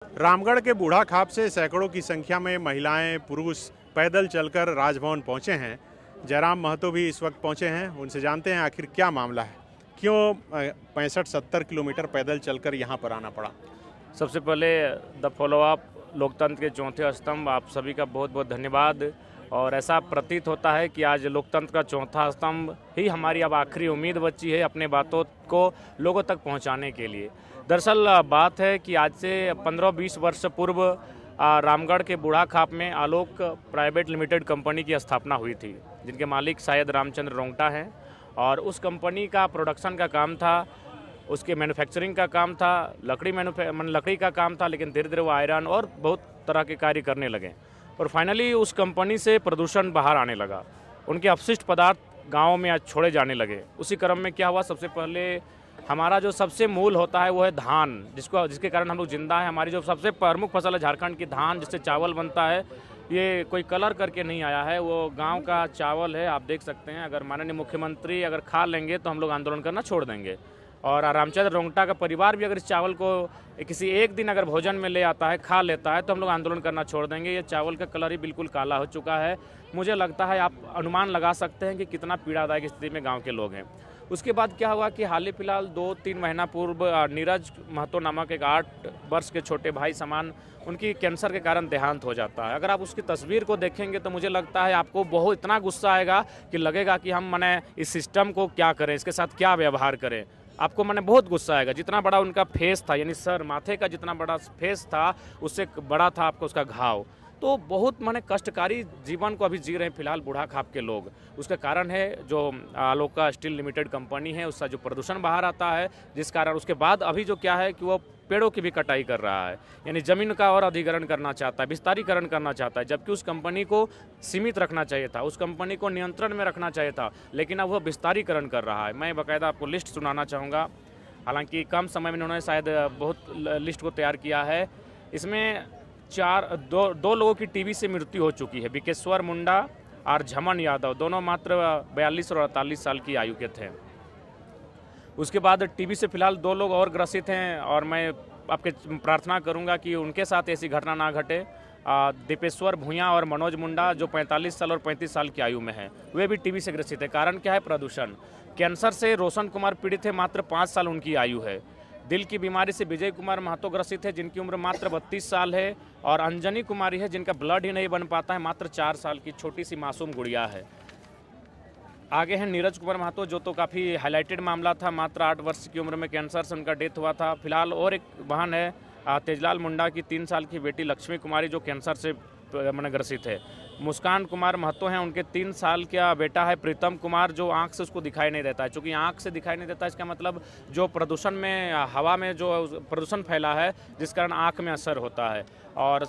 रामगढ़ के बूढ़ा खाप से सैकड़ों की संख्या में महिलाएं, पुरुष पैदल चलकर राजभवन पहुंचे हैं। जयराम महतो भी इस वक्त पहुंचे हैं। उनसे जानते हैं आखिर क्या मामला है, क्यों 65-70 किलोमीटर पैदल चलकर यहां पर आना पड़ा। सबसे पहले द फॉलो अप लोकतंत्र के चौथे स्तंभ, आप सभी का बहुत बहुत धन्यवाद। और ऐसा प्रतीत होता है कि आज लोकतंत्र का चौथा स्तंभ ही हमारी अब आखिरी उम्मीद बची है अपने बातों को लोगों तक पहुंचाने के लिए। दरअसल बात है कि आज से 15-20 वर्ष पूर्व रामगढ़ के बूढ़ा खाप में आलोक प्राइवेट लिमिटेड कंपनी की स्थापना हुई थी, जिनके मालिक शायद रामचंद्र रोंगटा हैं। और उस कंपनी का प्रोडक्शन का काम था, उसके मैन्युफैक्चरिंग का काम था, लकड़ी का काम था। लेकिन धीरे धीरे वो आयरन और बहुत तरह के कार्य करने लगे और फाइनली उस कंपनी से प्रदूषण बाहर आने लगा। उनके अपशिष्ट पदार्थ गाँव में आज छोड़े जाने लगे। उसी क्रम में क्या हुआ, सबसे पहले हमारा जो सबसे मूल होता है वो है धान, जिसके कारण हम लोग जिंदा है। हमारी जो सबसे प्रमुख फसल है झारखंड की धान, जिससे चावल बनता है। ये कोई कलर करके नहीं आया है, वो गांव का चावल है। आप देख सकते हैं, अगर माननीय मुख्यमंत्री अगर खा लेंगे तो हम लोग आंदोलन करना छोड़ देंगे। और रामचंद्र रोंगटा का परिवार भी अगर इस चावल को किसी एक दिन अगर भोजन में ले आता है, खा लेता है, तो हम लोग आंदोलन करना छोड़ देंगे। ये चावल का कलर ही बिल्कुल काला हो चुका है। मुझे लगता है आप अनुमान लगा सकते हैं कि कितना पीड़ादायक स्थिति में गांव के लोग हैं। उसके बाद क्या हुआ कि हाल ही फिलहाल 2-3 महीना पूर्व नीरज महतो नामक एक 8 वर्ष के छोटे भाई समान उनकी कैंसर के कारण देहांत हो जाता है। अगर आप उसकी तस्वीर को देखेंगे तो मुझे लगता है आपको बहुत इतना गुस्सा आएगा कि लगेगा कि हम इस सिस्टम को क्या करें, इसके साथ क्या व्यवहार करें। आपको बहुत गुस्सा आएगा। जितना बड़ा उनका फेस था, यानी सर माथे का जितना बड़ा फेस था, उससे बड़ा था आपको उसका घाव। तो बहुत कष्टकारी जीवन को अभी जी रहे हैं फिलहाल बूढ़ा खाप के लोग। उसका कारण है जो आलोका स्टील लिमिटेड कंपनी है, उसका जो प्रदूषण बाहर आता है, जिस कारण उसके बाद अभी जो क्या है कि वो पेड़ों की भी कटाई कर रहा है, यानी ज़मीन का और अधिग्रहण करना चाहता है, विस्तारीकरण करना चाहता है। जबकि उस कंपनी को सीमित रखना चाहिए था, उस कंपनी को नियंत्रण में रखना चाहिए था, लेकिन अब वह विस्तारीकरण कर रहा है। मैं बाकायदा आपको लिस्ट सुनाना चाहूँगा। हालांकि कम समय में उन्होंने शायद बहुत लिस्ट को तैयार किया है। इसमें दो लोगों की टीबी से मृत्यु हो चुकी है, बिकेश्वर मुंडा और झमन यादव, दोनों मात्र 42 और 48 साल की आयु के थे। उसके बाद टीबी से फिलहाल 2 लोग और ग्रसित हैं और मैं आपके प्रार्थना करूंगा कि उनके साथ ऐसी घटना ना घटे। दीपेश्वर भूया और मनोज मुंडा जो 45 साल और 35 साल की आयु में है, वे भी टीबी से ग्रसित है। कारण क्या है? प्रदूषण। कैंसर से रोशन कुमार पीड़ित है, मात्र 5 साल उनकी आयु है। दिल की बीमारी से विजय कुमार महतो ग्रसित है, जिनकी उम्र मात्र 32 साल है। और अंजनी कुमारी है, जिनका ब्लड ही नहीं बन पाता है, मात्र 4 साल की छोटी सी मासूम गुड़िया है। आगे है नीरज कुमार महतो, जो तो काफ़ी हाईलाइटेड मामला था, मात्र 8 वर्ष की उम्र में कैंसर से उनका डेथ हुआ था। फिलहाल और एक बहन है तेजलाल मुंडा की 3 साल की बेटी लक्ष्मी कुमारी, जो कैंसर से ग्रसित है। मुस्कान कुमार महतो हैं, उनके 3 साल का बेटा है प्रीतम कुमार, जो आंख से उसको दिखाई नहीं देता है। चूँकि आंख से दिखाई नहीं देता है, इसका मतलब जो प्रदूषण में, हवा में जो प्रदूषण फैला है, जिस कारण आंख में असर होता है। और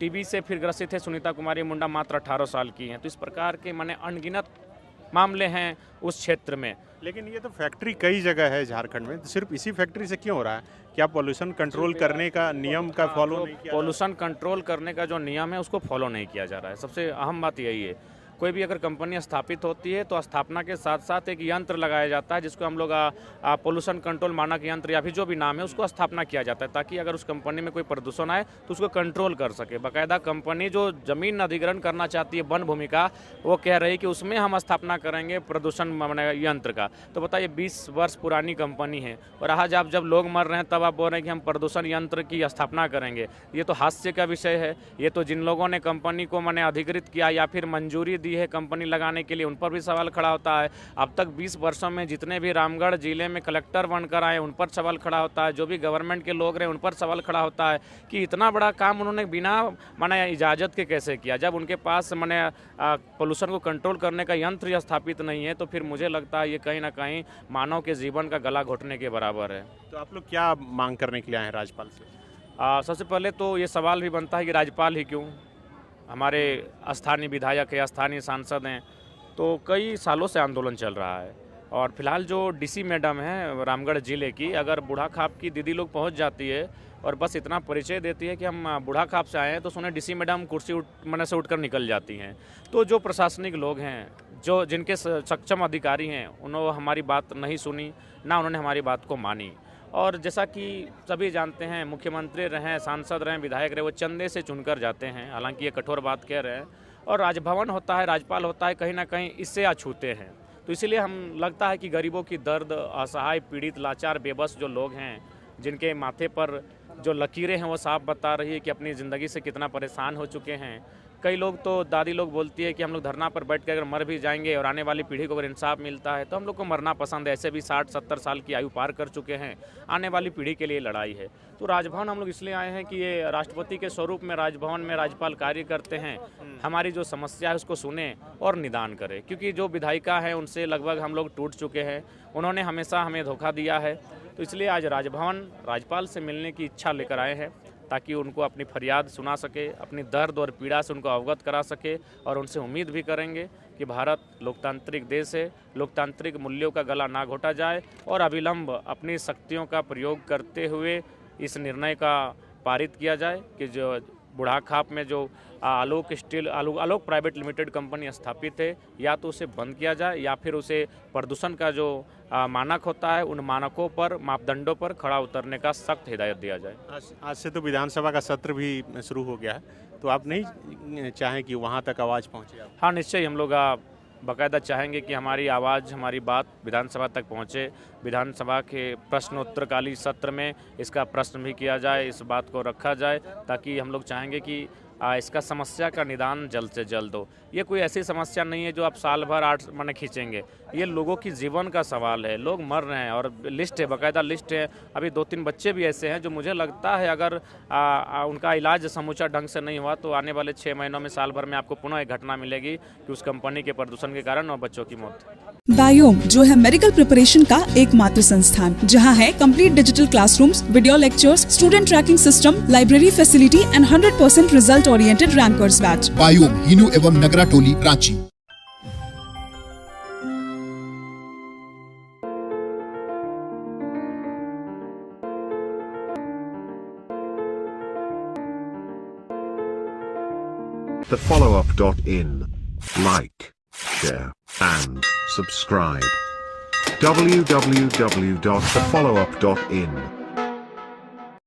टीबी से फिर ग्रसित है सुनीता कुमारी मुंडा, मात्र 18 साल की हैं। तो इस प्रकार के अनगिनत मामले हैं उस क्षेत्र में। लेकिन ये तो फैक्ट्री कई जगह है झारखंड में, तो सिर्फ इसी फैक्ट्री से क्यों हो रहा है? क्या पॉल्यूशन कंट्रोल करने का नियम का फॉलो नहीं किया? पॉल्यूशन कंट्रोल करने का जो नियम है उसको फॉलो नहीं किया जा रहा है। सबसे अहम बात यही है। कोई भी अगर कंपनी स्थापित होती है तो स्थापना के साथ साथ एक यंत्र लगाया जाता है, जिसको हम लोग पॉल्यूशन कंट्रोल मानक यंत्र या फिर जो भी नाम है उसको स्थापना किया जाता है, ताकि अगर उस कंपनी में कोई प्रदूषण आए तो उसको कंट्रोल कर सके। बाकायदा कंपनी जो जमीन अधिग्रहण करना चाहती है वन भूमि का, वो कह रही है कि उसमें हम स्थापना करेंगे प्रदूषण यंत्र का। तो बताइए 20 वर्ष पुरानी कंपनी है और आज आप जब लोग मर रहे हैं तब आप बोल रहे हैं कि हम प्रदूषण यंत्र की स्थापना करेंगे। ये तो हास्य का विषय है। ये तो जिन लोगों ने कंपनी को अधिकृत किया या फिर मंजूरी दी है कंपनी लगाने के लिए, उन पर भी सवाल खड़ा होता है। अब तक 20 वर्षों में जितने भी रामगढ़ जिले में कलेक्टर बनकर आए, उन पर सवाल खड़ा होता है। जो भी गवर्नमेंट के लोग रहे, उन पर सवाल खड़ा होता है कि इतना बड़ा काम उन्होंने बिना इजाज़त के कैसे किया। जब उनके पास पोल्यूशन को कंट्रोल करने का यंत्र स्थापित नहीं है, तो फिर मुझे लगता है ये कहीं ना कहीं मानव के जीवन का गला घोटने के बराबर है। तो आप लोग क्या मांग करने के लिए आए हैं राज्यपाल से? सबसे पहले तो ये सवाल भी बनता है कि राज्यपाल ही क्यों? हमारे स्थानीय विधायक है, स्थानीय सांसद हैं, तो कई सालों से आंदोलन चल रहा है। और फिलहाल जो डीसी मैडम है रामगढ़ जिले की, अगर बूढ़ा खाप की दीदी लोग पहुंच जाती है और बस इतना परिचय देती है कि हम बूढ़ा खाप से आए हैं, तो सुने डीसी मैडम कुर्सी से उठकर निकल जाती हैं। तो जो प्रशासनिक लोग हैं, जो जिनके सक्षम अधिकारी हैं, उन्होंने हमारी बात नहीं सुनी, ना उन्होंने हमारी बात को मानी। और जैसा कि सभी जानते हैं, मुख्यमंत्री रहें, सांसद रहें, विधायक रहे, वो चंदे से चुनकर जाते हैं। हालांकि ये कठोर बात कह रहे हैं। और राजभवन होता है, राज्यपाल होता है, कहीं ना कहीं इससे अछूते हैं। तो इसीलिए हम लगता है कि गरीबों की दर्द, असहाय, पीड़ित, लाचार, बेबस जो लोग हैं, जिनके माथे पर जो लकीरें हैं वो साफ बता रही है कि अपनी ज़िंदगी से कितना परेशान हो चुके हैं। कई लोग तो, दादी लोग बोलती है कि हम लोग धरना पर बैठ कर अगर मर भी जाएंगे और आने वाली पीढ़ी को अगर इंसाफ मिलता है तो हम लोग को मरना पसंद है। ऐसे भी 60-70 साल की आयु पार कर चुके हैं, आने वाली पीढ़ी के लिए लड़ाई है। तो राजभवन हम लोग इसलिए आए हैं कि ये राष्ट्रपति के स्वरूप में राजभवन में राज्यपाल कार्य करते हैं, हमारी जो समस्या है उसको सुने और निदान करें। क्योंकि जो विधायिका है उनसे लगभग हम लोग टूट चुके हैं, उन्होंने हमेशा हमें धोखा दिया है। तो इसलिए आज राजभवन राज्यपाल से मिलने की इच्छा लेकर आए हैं, ताकि उनको अपनी फरियाद सुना सके, अपनी दर्द और पीड़ा से उनको अवगत करा सके। और उनसे उम्मीद भी करेंगे कि भारत लोकतांत्रिक देश है, लोकतांत्रिक मूल्यों का गला ना घोटा जाए और अविलंब अपनी शक्तियों का प्रयोग करते हुए इस निर्णय का पारित किया जाए कि जो बुढ़ाखाप में जो आलोक प्राइवेट लिमिटेड कंपनी स्थापित है, या तो उसे बंद किया जाए या फिर उसे प्रदूषण का जो मानक होता है उन मानकों पर, मापदंडों पर खड़ा उतरने का सख्त हिदायत दिया जाए। आज से तो विधानसभा का सत्र भी शुरू हो गया है, तो आप नहीं चाहें कि वहाँ तक आवाज़ पहुँचे? हाँ, निश्चय हम लोग बाकायदा चाहेंगे कि हमारी आवाज़, हमारी बात विधानसभा तक पहुँचे। विधानसभा के प्रश्नोत्तरकालीन सत्र में इसका प्रश्न भी किया जाए, इस बात को रखा जाए, ताकि हम लोग चाहेंगे कि इसका समस्या का निदान जल्द से जल्द हो। ये कोई ऐसी समस्या नहीं है जो आप साल भर 8 महीने खींचेंगे। ये लोगों की जीवन का सवाल है, लोग मर रहे हैं और लिस्ट है, बाकायदा लिस्ट है। अभी 2-3 बच्चे भी ऐसे हैं जो मुझे लगता है अगर उनका इलाज समूचा ढंग से नहीं हुआ तो आने वाले 6 महीनों में, साल भर में आपको पुनः एक घटना मिलेगी कि उस कंपनी के प्रदूषण के कारण और बच्चों की मौत। बायोम जो है मेडिकल प्रिपरेशन का एकमात्र संस्थान, जहां है complete digital classrooms, video lectures, student tracking system, library facility and 100% result oriented rankers batch. Biome, Hinoo एवं नगरा टोली, Ranchi. thefollowup.in. Like, share, and subscribe. www.thefollowup.in